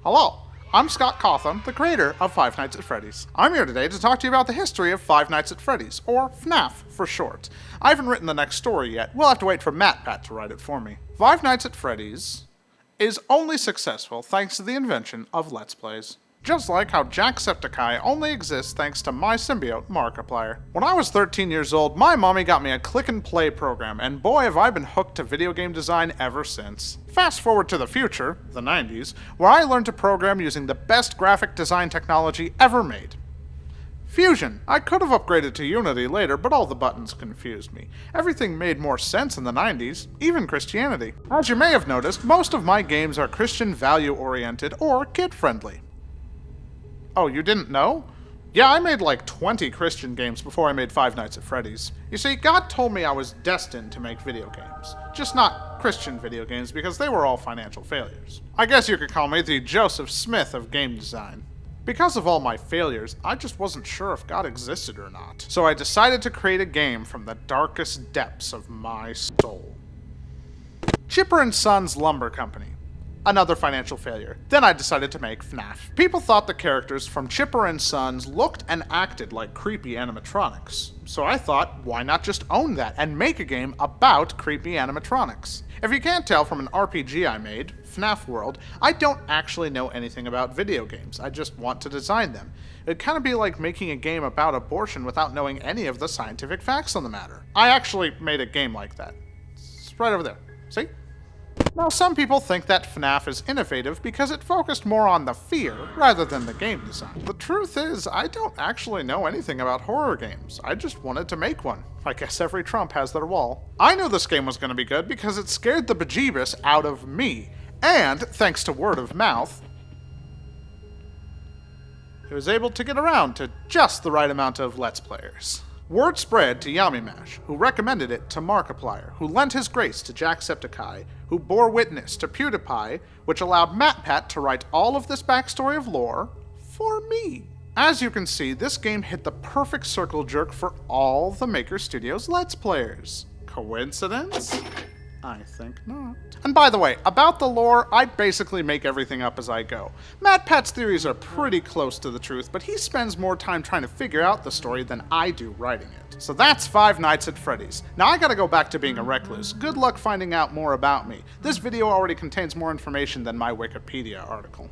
Hello, I'm Scott Cawthon, the creator of Five Nights at Freddy's. I'm here today to talk to you about the history of Five Nights at Freddy's, or FNAF for short. I haven't written the next story yet. We'll have to wait for MatPat to write it for me. Five Nights at Freddy's is only successful thanks to the invention of Let's Plays. Just like how Jacksepticeye only exists thanks to my symbiote, Markiplier. When I was 13 years old, my mommy got me a click-and-play program, and boy have I been hooked to video game design ever since. Fast forward to the future, the 90s, where I learned to program using the best graphic design technology ever made. Fusion. I could have upgraded to Unity later, but all the buttons confused me. Everything made more sense in the 90s, even Christianity. As you may have noticed, most of my games are Christian value-oriented or kid-friendly. Oh, you didn't know? Yeah, I made like 20 Christian games before I made Five Nights at Freddy's. You see, God told me I was destined to make video games. Just not Christian video games, because they were all financial failures. I guess you could call me the Joseph Smith of game design. Because of all my failures, I just wasn't sure if God existed or not. So I decided to create a game from the darkest depths of my soul. Chipper & Sons Lumber Company. Another financial failure. Then I decided to make FNAF. People thought the characters from Chipper & Sons looked and acted like creepy animatronics. So I thought, why not just own that and make a game about creepy animatronics? If you can't tell from an RPG I made, FNAF World, I don't actually know anything about video games. I just want to design them. It'd kind of be like making a game about abortion without knowing any of the scientific facts on the matter. I actually made a game like that. It's right over there. See? Now, some people think that FNAF is innovative because it focused more on the fear rather than the game design. The truth is, I don't actually know anything about horror games. I just wanted to make one. I guess every Trump has their wall. I knew this game was going to be good because it scared the bejeebus out of me. And, thanks to word of mouth, it was able to get around to just the right amount of Let's Players. Word spread to Yamimash, who recommended it to Markiplier, who lent his grace to Jacksepticeye, who bore witness to PewDiePie, which allowed MatPat to write all of this backstory of lore for me. As you can see, this game hit the perfect circle jerk for all the Maker Studios Let's Players. Coincidence? I think not. And by the way, about the lore, I basically make everything up as I go. MatPat's theories are pretty close to the truth, but he spends more time trying to figure out the story than I do writing it. So that's Five Nights at Freddy's. Now I gotta go back to being a recluse. Good luck finding out more about me. This video already contains more information than my Wikipedia article.